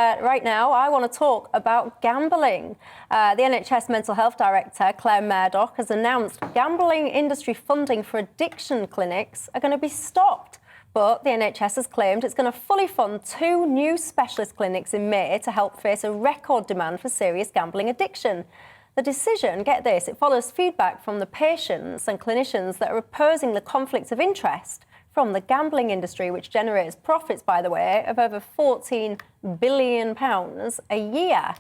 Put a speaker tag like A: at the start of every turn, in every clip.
A: Right now, I want to talk about gambling. The NHS Mental Health Director, Claire Murdoch, has announced gambling industry funding for addiction clinics are going to be stopped. But the NHS has claimed it's going to fully fund 2 new specialist clinics in May to help face a record demand for serious gambling addiction. The decision, get this, it follows feedback from the patients and clinicians that are opposing the conflicts of interest from the gambling industry, which generates profits, by the way, of over £14 billion a year.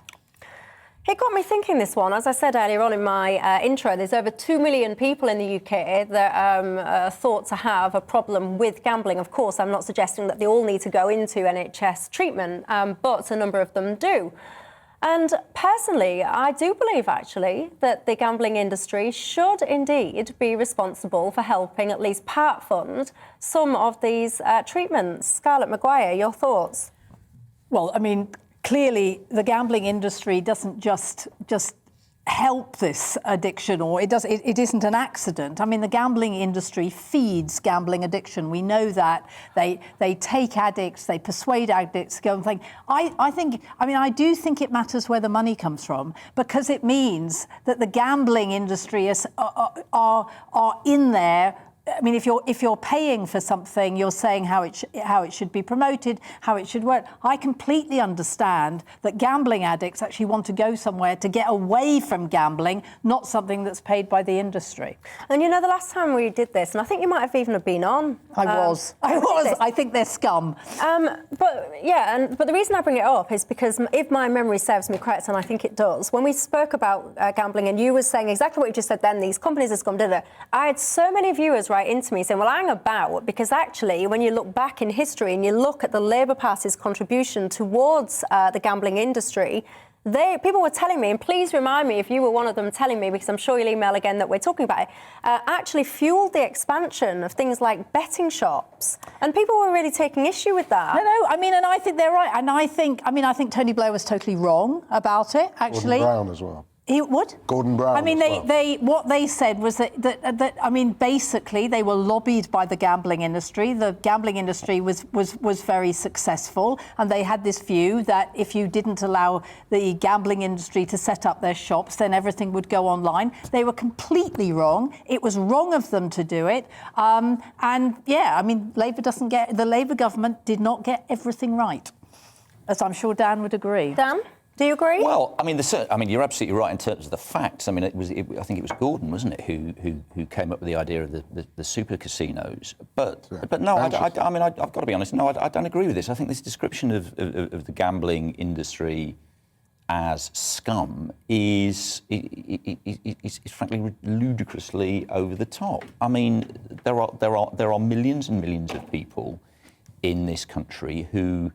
A: It got me thinking, this one. As I said earlier on in my intro, there's over 2 million people in the UK that are thought to have a problem with gambling. Of course, I'm not suggesting that they all need to go into NHS treatment, but a number of them do. And personally, I do believe, actually, that the gambling industry should indeed be responsible for helping at least part fund some of these treatments. Scarlett McGwire, your thoughts?
B: Well, I mean, clearly the gambling industry doesn't just help this addiction, or it isn't an accident. I mean, the gambling industry feeds gambling addiction. We know that. They take addicts, they persuade addicts to go and think. I do think it matters where the money comes from, because it means that the gambling industry are in there. I mean, if you're paying for something, you're saying how it should be promoted, how it should work. I completely understand that gambling addicts actually want to go somewhere to get away from gambling, not something that's paid by the industry.
A: And you know, the last time we did this, and I think you might have even been on.
B: I was. I think they're scum.
A: But the reason I bring it up is because if my memory serves me correct, and I think it does, when we spoke about gambling, and you were saying exactly what you just said then, these companies are scum, I had so many viewers right into me saying, well, hang about, because actually when you look back in history and you look at the Labour Party's contribution towards the gambling industry, people were telling me, and please remind me if you were one of them telling me, because I'm sure you'll email again that we're talking about it, actually fueled the expansion of things like betting shops. And people were really taking issue with that.
B: No, I mean, and I think they're right. And I think Tony Blair was totally wrong about it, actually.
C: Gordon Brown as well.
B: What?
C: Gordon Brown.
B: I mean, what they said was that I mean, basically, they were lobbied by the gambling industry. The gambling industry was very successful, and they had this view that if you didn't allow the gambling industry to set up their shops, then everything would go online. They were completely wrong. It was wrong of them to do it. And yeah, I mean, the Labour government did not get everything right, as I'm sure Dan would agree.
A: Dan? Do you agree?
D: Well, I mean, you're absolutely right in terms of the facts. I mean, I think it was Gordon, wasn't it, who came up with the idea of the super casinos. But no, I've got to be honest. No, I don't agree with this. I think this description of the gambling industry as scum is frankly ludicrously over the top. I mean, there are millions and millions of people in this country who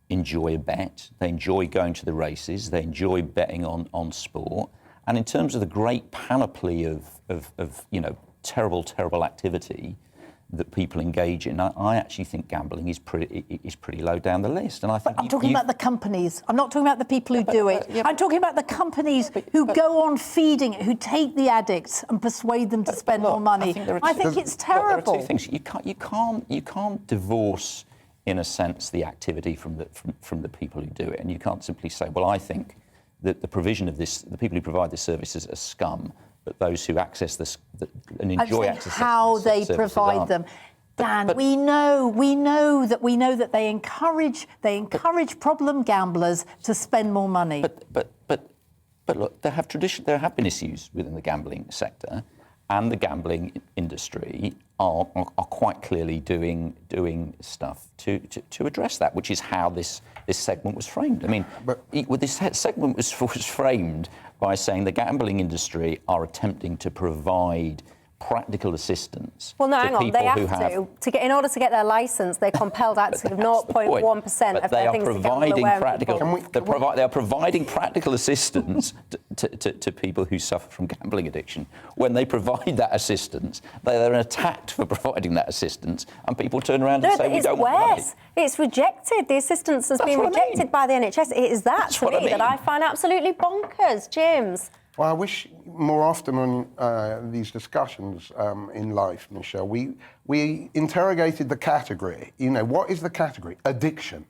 D: enjoy a bet, they enjoy going to the races, they enjoy betting on sport. And in terms of the great panoply of terrible activity that people engage in, I actually think gambling is pretty low down the list. And I think
B: I'm talking about the companies. I'm not talking about the people who do it. I'm talking about the companies who go on feeding it, who take the addicts and persuade them to spend more money. I think it's terrible.
D: There are 2 things. You can't divorce, in a sense, the activity from the people who do it, and you can't simply say, well, I think that the provision of this, the people who provide this services are scum, but those who access this and enjoy accessing
B: how they provide them. Dan, we know that they encourage problem gamblers to spend more money.
D: But look, there have been issues within the gambling sector, and the gambling industry are quite clearly doing stuff to address that, which is how this segment was framed. I mean, this segment was framed by saying the gambling industry are attempting to provide practical assistance.
A: Well, no,
D: to
A: hang on.
D: people
A: They have to get in order to get their licence. They're compelled out to 0.1% of their things to gamble away.
D: They are providing practical assistance to people who suffer from gambling addiction. When they provide that assistance, they are attacked for providing that assistance, and people turn around and say, "We don't want money."
A: It's rejected. The assistance has been rejected by the NHS. It is that to me that I find absolutely bonkers, James.
C: Well, I wish more often on these discussions in life, Michelle, we interrogated the category. You know, what is the category? Addiction.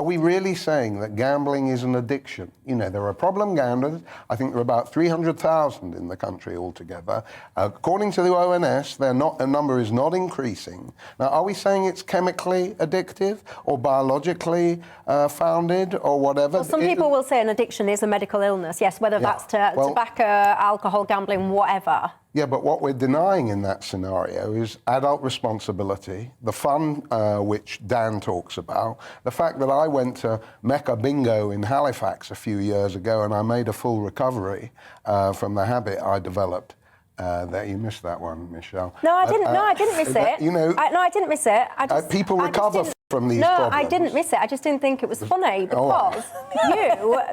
C: Are we really saying that gambling is an addiction? You know, there are problem gamblers. I think there are about 300,000 in the country altogether. According to the ONS, their number is not increasing. Now, are we saying it's chemically addictive or biologically founded or whatever?
A: Well, some people will say an addiction is a medical illness, yes, whether that's to tobacco, alcohol, gambling, whatever.
C: Yeah, but what we're denying in that scenario is adult responsibility, the fun which Dan talks about, the fact that I went to Mecca Bingo in Halifax a few years ago and I made a full recovery from the habit I developed. That you missed that one, Michelle.
A: No, I didn't. No, I didn't miss it.
C: You know,
A: I didn't miss it.
C: people recover from these problems.
A: No, I didn't miss it. I just didn't think it was funny because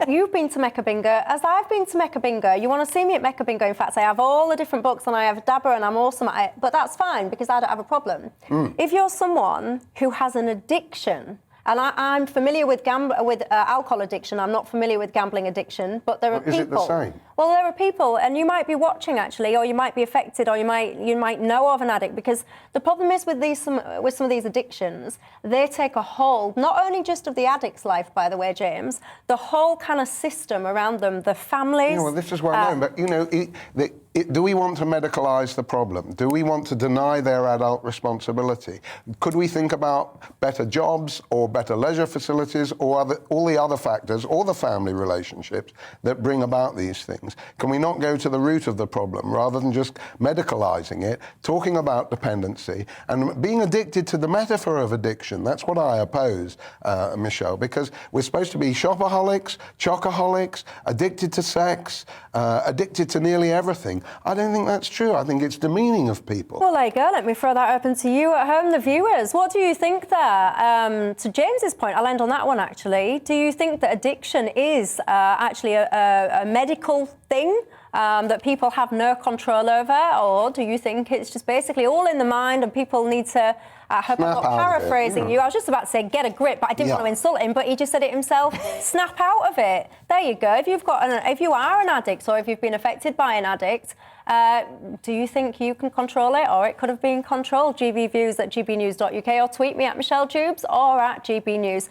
A: you've been to Mecca Bingo, as I've been to Mecca Bingo. You want to see me at Mecca Bingo? In fact, I have all the different books and I have Dabber and I'm awesome at it. But that's fine because I don't have a problem. If you're someone who has an addiction. And I'm familiar with alcohol addiction. I'm not familiar with gambling addiction, but there are people. Is
C: it the same?
A: Well, there are people, and you might be watching actually, or you might be affected, or you might know of an addict. Because the problem is with some of these addictions, they take a hold not only just of the addict's life, by the way, James, the whole kind of system around them, the families.
C: Yeah, well, this is well known, but you know. Do we want to medicalise the problem? Do we want to deny their adult responsibility? Could we think about better jobs or better leisure facilities or all the other factors or the family relationships that bring about these things? Can we not go to the root of the problem rather than just medicalising it, talking about dependency and being addicted to the metaphor of addiction? That's what I oppose, Michelle, because we're supposed to be shopaholics, chocoholics, addicted to sex, addicted to nearly everything. I don't think that's true. I think it's demeaning of people.
A: Well, there you go. Let me throw that open to you at home, the viewers. What do you think there? To James's point, I'll end on that one, actually. Do you think that addiction is actually a medical thing that people have no control over? Or do you think it's just basically all in the mind and people need to... I hope I'm not paraphrasing you. I was just about to say get a grip, but I didn't want to insult him, but he just said it himself. Snap out of it. There you go. If you are an addict or if you've been affected by an addict, do you think you can control it or it could have been controlled? GBviews@gbnews.uk or tweet me at Michelle Dewbs or at GB News.